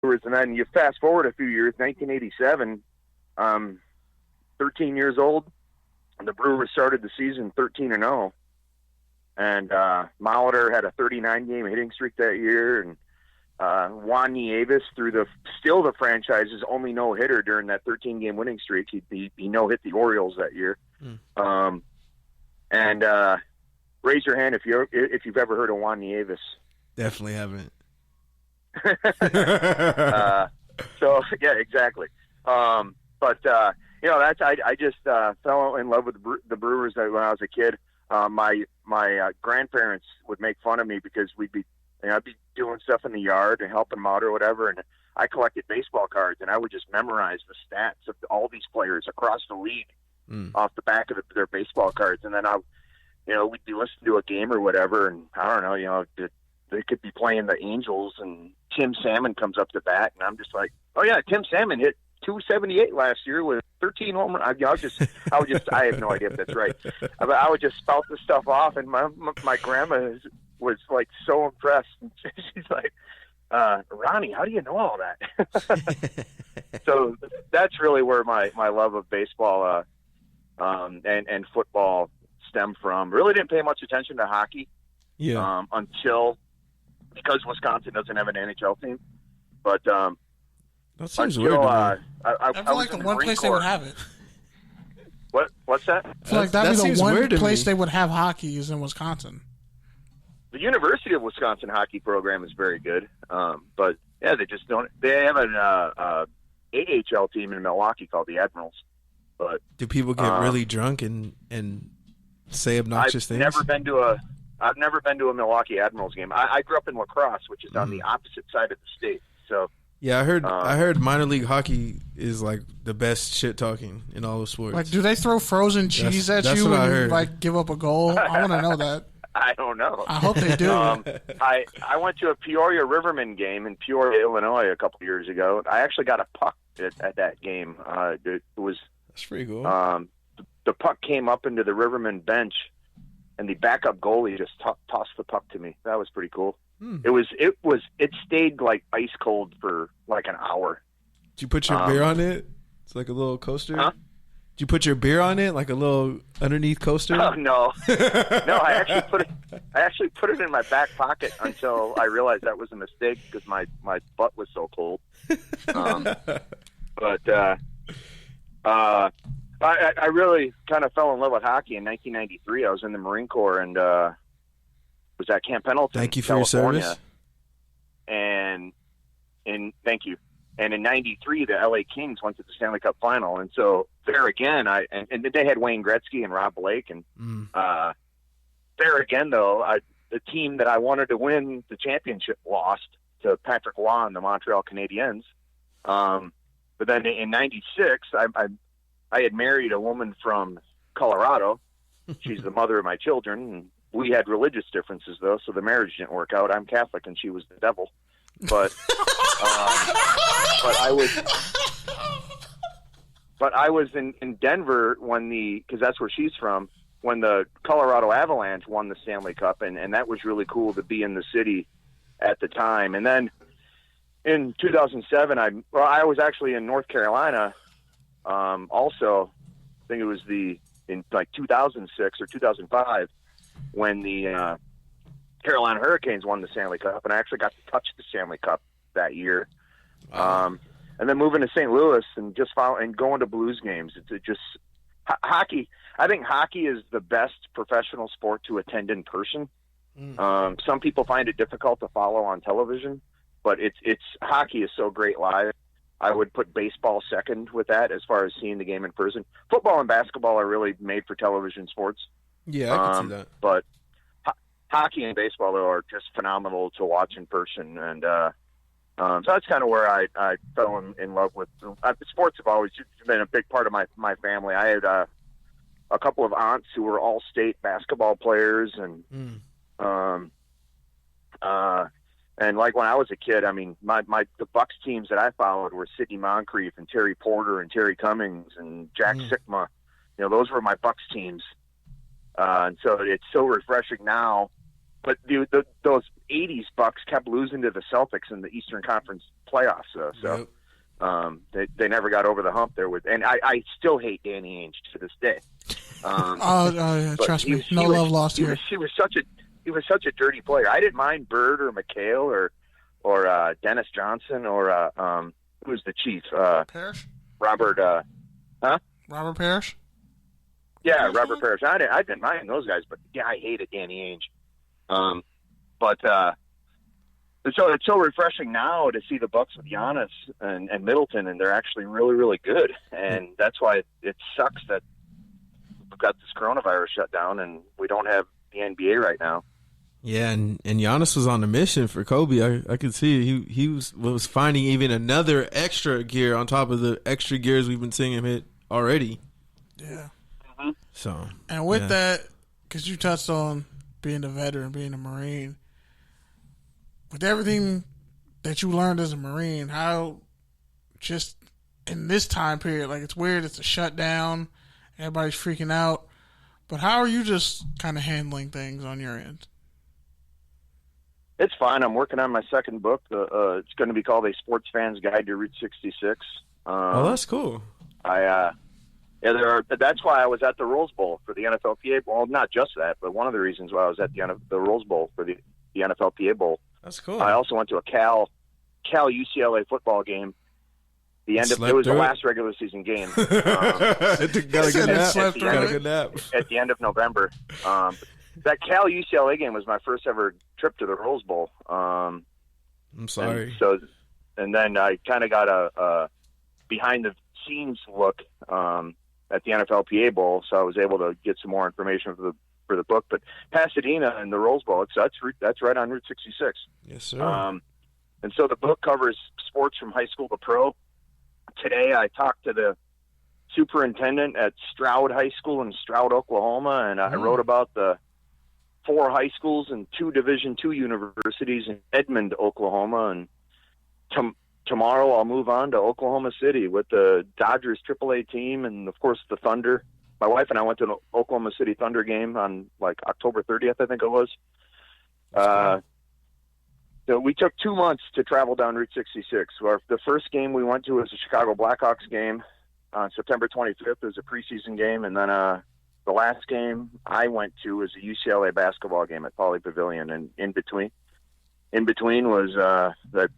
And then you fast forward a few years, 1987, 13 years old. The Brewers started the season 13-0, and Molitor had a 39-game hitting streak that year, and Juan Nieves threw still the franchise's only no-hitter during that 13-game winning streak. He no-hit the Orioles that year. And raise your hand if you've ever heard of Juan Nieves. Definitely haven't. So yeah, exactly. But I just fell in love with the Brewers when I was a kid. My grandparents would make fun of me because I'd be doing stuff in the yard and helping them out or whatever, and I collected baseball cards, and I would just memorize the stats of all these players across the league off the back of their baseball cards, and then we'd be listening to a game or whatever, and I don't know, they could be playing the Angels, and Tim Salmon comes up to bat, and I'm just like, oh yeah, Tim Salmon hit 278 last year with 13 home runs. I have no idea if that's right, but I would just spout this stuff off, and my grandma was like so impressed. She's like, Ronnie, how do you know all that? So that's really where my love of baseball and football stemmed from. Really didn't pay much attention to hockey until, because Wisconsin doesn't have an NHL team. But that seems weird. I feel like the one place they would have it. What's that? I feel like that'd be the one place they would have hockey is in Wisconsin. The University of Wisconsin hockey program is very good, but yeah, they just don't. They have an AHL team in Milwaukee called the Admirals. But do people get really drunk and say obnoxious things? I've never been to a Milwaukee Admirals game. I grew up in La Crosse, which is on the opposite side of the state. So yeah, I heard minor league hockey is like the best shit talking in all of sports. Like, do they throw frozen cheese at you and like give up a goal? I want to know that. I don't know. I hope they do. I went to a Peoria Rivermen game in Peoria, Illinois, a couple years ago. I actually got a puck at that game. It was that's pretty cool. The puck came up into the Rivermen bench, and the backup goalie just tossed the puck to me. That was pretty cool. It stayed like ice cold for like an hour. Did you put your beer on it? It's like a little coaster. Huh? Did you put your beer on it, like a little underneath coaster? Oh, no. No, I actually put it in my back pocket until I realized that was a mistake because my butt was so cold. I really kind of fell in love with hockey in 1993. I was in the Marine Corps and was at Camp Pendleton. Thank you for California. your service. Thank you. And in '93, the LA Kings went to the Stanley Cup Final, and so there again, and they had Wayne Gretzky and Rob Blake, and there again, though, the team that I wanted to win the championship lost to Patrick Roy and the Montreal Canadiens. But then in '96, I had married a woman from Colorado. She's the mother of my children, and we had religious differences, though, so the marriage didn't work out. I'm Catholic, and she was the devil. But I was in Denver because that's where she's from, when the Colorado Avalanche won the Stanley Cup, and that was really cool to be in the city at the time. And then in 2007, I was actually in North Carolina. Also, I think it was in like 2006 or 2005 when the Carolina Hurricanes won the Stanley Cup, and I actually got to touch the Stanley Cup that year. And then moving to St. Louis and going to Blues games. It's just hockey. I think hockey is the best professional sport to attend in person. Some people find it difficult to follow on television, but hockey is so great live. I would put baseball second with that as far as seeing the game in person. Football and basketball are really made for television sports. Yeah, I can see that. But hockey and baseball, though, are just phenomenal to watch in person. And so that's kind of where I fell in love with. Sports have always been a big part of my family. I had a couple of aunts who were all-state basketball players. And and like when I was a kid, I mean, the Bucks teams that I followed were Sidney Moncrief and Terry Porter and Terry Cummings and Jack Sikma. You know, those were my Bucks teams. And so it's so refreshing now. But those '80s Bucks kept losing to the Celtics in the Eastern Conference playoffs. So they never got over the hump there. And I still hate Danny Ainge to this day. Yeah, trust me, no love lost here. He was such a dirty player. I didn't mind Bird or McHale or Dennis Johnson or who's the Chief? Parrish. Robert. Robert Parrish. Yeah, Robert Parrish. I didn't mind those guys, but yeah, I hated Danny Ainge. So it's so refreshing now to see the Bucks with Giannis and Middleton, and they're actually really, really good. And that's why it sucks that we've got this coronavirus shut down and we don't have the NBA right now. Yeah, and Giannis was on a mission for Kobe. I could see he was finding even another extra gear on top of the extra gears we've been seeing him hit already. Yeah. Mm-hmm. So, and with that, because you touched on being a veteran, being a Marine, with everything that you learned as a Marine, how just in this time period, like it's weird, it's a shutdown, everybody's freaking out, but how are you just kind of handling things on your end? It's fine. I'm working on my second book. It's going to be called A Sports Fan's Guide to Route 66. That's cool. That's why I was at the Rose Bowl for the NFLPA Bowl. Well, not just that, but one of the reasons why I was at the Rose Bowl for the NFLPA Bowl. That's cool. I also went to a Cal UCLA football game. It was the last regular season game. Got a good nap. At the end of November. That Cal UCLA game was my first ever trip to the Rose Bowl. I'm sorry. And then I kind of got a behind the scenes look at the NFLPA Bowl, so I was able to get some more information for the book. But Pasadena and the Rose Bowl, that's right on Route 66. Yes, sir. And so the book covers sports from high school to pro. Today I talked to the superintendent at Stroud High School in Stroud, Oklahoma, and I wrote about the 4 high schools and 2 Division II universities in Edmond, Oklahoma. And tomorrow I'll move on to Oklahoma City with the Dodgers AAA team and, of course, the Thunder. My wife and I went to an Oklahoma City Thunder game on, October 30th, I think it was. So we took 2 months to travel down Route 66. The first game we went to was the Chicago Blackhawks game on September 25th. It was a preseason game, and then the last game I went to was a UCLA basketball game at Pauley Pavilion, and in between was that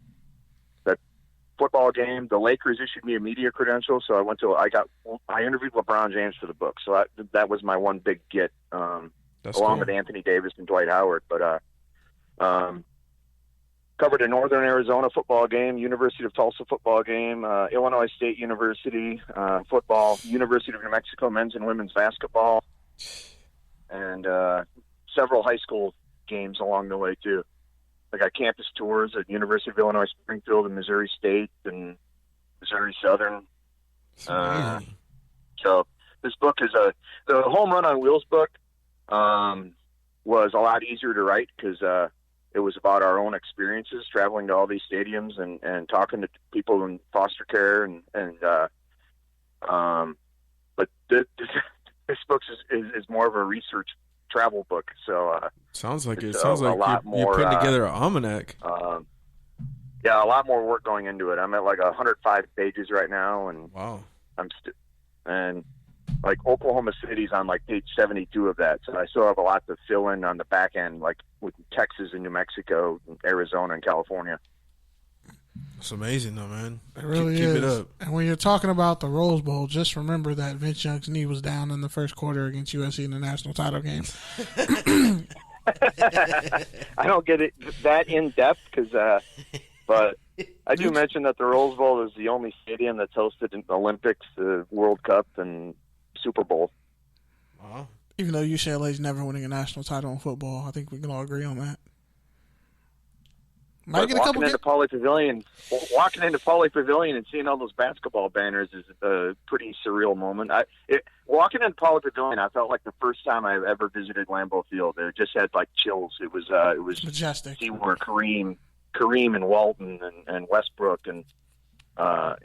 football game. The Lakers issued me a media credential, so I interviewed LeBron James for the book. So that was my one big get, along with Anthony Davis and Dwight Howard. But covered a Northern Arizona football game, University of Tulsa football game, Illinois State University football, University of New Mexico men's and women's basketball, and several high school games along the way too. I got campus tours at University of Illinois Springfield and Missouri State and Missouri Southern. So this book is the Home Run on Wheels book was a lot easier to write because it was about our own experiences traveling to all these stadiums and talking to people in foster care but this book is more of a research travel book. So sounds like you're putting together an almanac. Yeah, a lot more work going into it. I'm at 105 pages right now, and wow, and Oklahoma City's on page 72 of that. So I still have a lot to fill in on the back end, with Texas and New Mexico, and Arizona and California. It's amazing though, man. It really keep is. It up. And when you're talking about the Rose Bowl, just remember that Vince Young's knee was down in the first quarter against USC in the national title game. I don't get it that in depth but I do mention that the Rose Bowl is the only stadium that's hosted an Olympics, the World Cup, and Super Bowl. Wow. Even though UCLA's never winning a national title in football, I think we can all agree on that. Walking into Pauley Pavilion and seeing all those basketball banners is a pretty surreal moment. Walking into Pauley Pavilion, I felt like the first time I ever visited Lambeau Field. It just had chills. It was majestic. See where Kareem and Walton and Westbrook and so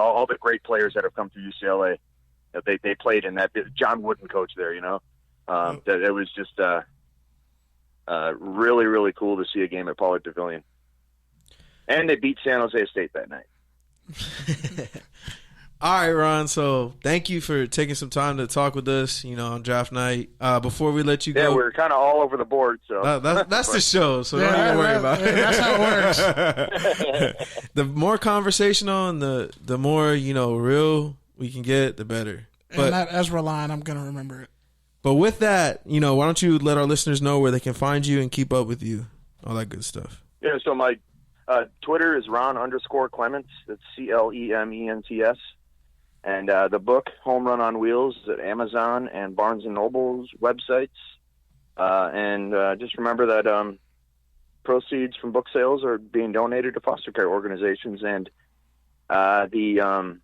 all the great players that have come through UCLA, they played in that. John Wooden coach there, That it was just. really, really cool to see a game at Pollard Pavilion. And they beat San Jose State that night. All right, Ron. So thank you for taking some time to talk with us, on draft night. Before we let you go. Yeah, we're kind of all over the board. So that's the show, so don't even worry about it. That's how it works. The more conversational and the more, real we can get, the better. But and that Ezra line, I'm going to remember it. But with that, why don't you let our listeners know where they can find you and keep up with you, all that good stuff. Yeah, so my Twitter is Ron_Clements. That's CLEMENTS. And the book, Home Run on Wheels, is at Amazon and Barnes & Noble's websites. And just remember that proceeds from book sales are being donated to foster care organizations. And the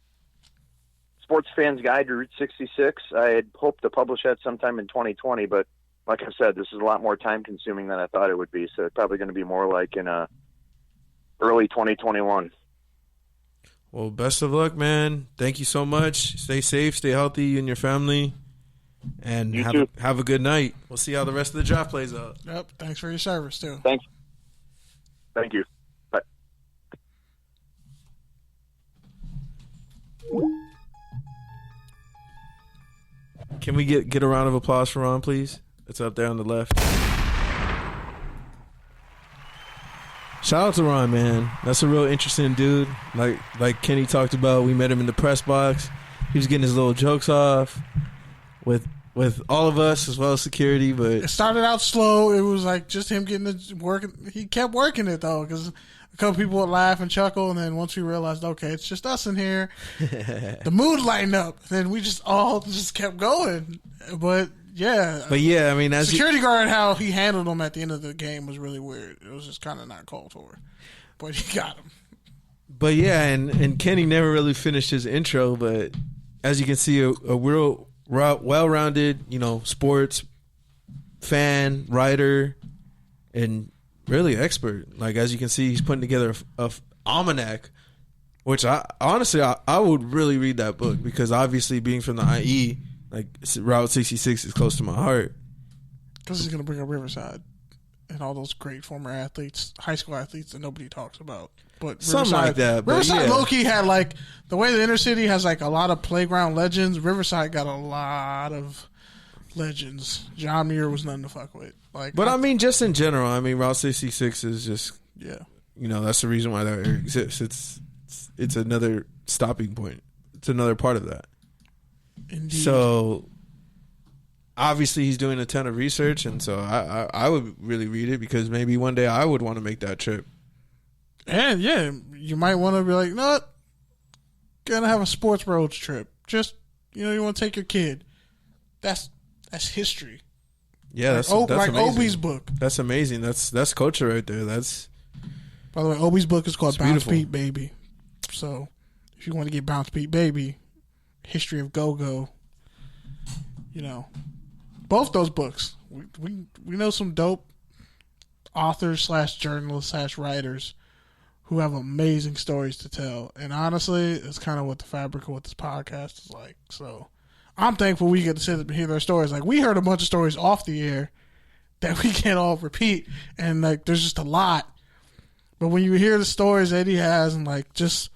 Sports Fans Guide to Route 66, I had hoped to publish that sometime in 2020. But like I said, this is a lot more time-consuming than I thought it would be. So it's probably going to be more like in early 2021. Well, best of luck, man. Thank you so much. Stay safe, stay healthy, you and your family. And have a good night. We'll see how the rest of the draft plays out. Yep. Thanks for your service, too. Thank you. Bye. Can we get a round of applause for Ron, please? It's up there on the left. Shout out to Ron, man. That's a real interesting dude. Like Kenny talked about, we met him in the press box. He was getting his little jokes off with all of us as well as security. But it started out slow. It was like just him getting the work. He kept working it though, because a couple people would laugh and chuckle, and then once we realized, okay, it's just us in here, the mood lightened up. Then we just all kept going. But yeah, I mean, as security guard, how he handled him at the end of the game was really weird. It was just kind of not called for, but he got him. But yeah, and Kenny never really finished his intro. But as you can see, a real well-rounded, sports fan, writer, and really expert. Like as you can see, he's putting together a almanac, which I honestly would really read that book, because obviously being from the IE. Like, Route 66 is close to my heart. Because he's going to bring up Riverside and all those great former athletes, high school athletes that nobody talks about. But something like that. Riverside low-key had, the way the inner city has, a lot of playground legends, Riverside got a lot of legends. John Muir was nothing to fuck with. But I mean, just in general, Route 66 is just, yeah. That's the reason why that area exists. It's another stopping point. It's another part of that. Indeed. So obviously he's doing a ton of research, and so I would really read it, because maybe one day I would want to make that trip. And yeah, you might want to be like, no, what? Gonna have a sports road trip. Just you want to take your kid. That's history. Yeah, that's like amazing. Obi's book. That's amazing. That's culture right there. By the way, Obi's book is called Bounce beautiful. Beat Baby. So if you want to get Bounce Beat Baby, History of Go-Go, both those books. We know some dope authors / journalists / writers who have amazing stories to tell. And honestly, it's kind of what the fabric of what this podcast is like. So I'm thankful we get to sit and hear their stories. Like, we heard a bunch of stories off the air that we can't all repeat. And there's just a lot. But when you hear the stories Eddie has, and just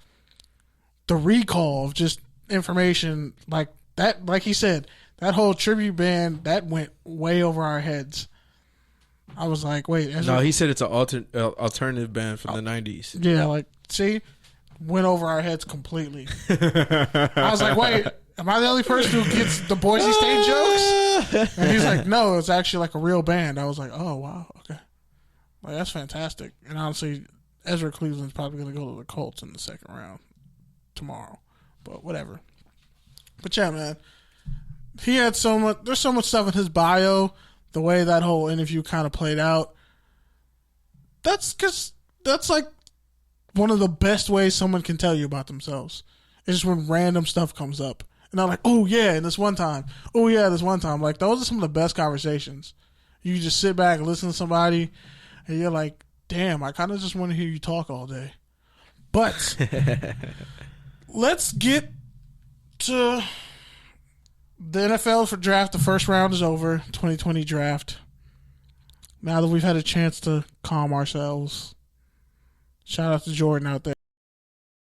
the recall of just information like that, like he said, that whole tribute band, that went way over our heads. I was like, wait. No, he said it's an alternative band from the 90s. Yeah, see? Went over our heads completely. I was like, wait, am I the only person who gets the Boise State jokes? And he's like, no, it's actually a real band. I was like, oh, wow, okay. That's fantastic. And honestly, Ezra Cleveland's probably going to go to the Colts in the second round tomorrow. But whatever. But yeah, man. He had there's so much stuff in his bio, the way that whole interview kind of played out. That's one of the best ways someone can tell you about themselves. It's just when random stuff comes up. And they're like, oh yeah, and this one time. Oh yeah, this one time. Those are some of the best conversations. You just sit back and listen to somebody, and you're like, damn, I kind of just want to hear you talk all day. But let's get to the NFL for draft. The first round is over. 2020 draft. now that we've had a chance to calm ourselves, shout out to Jordan out there.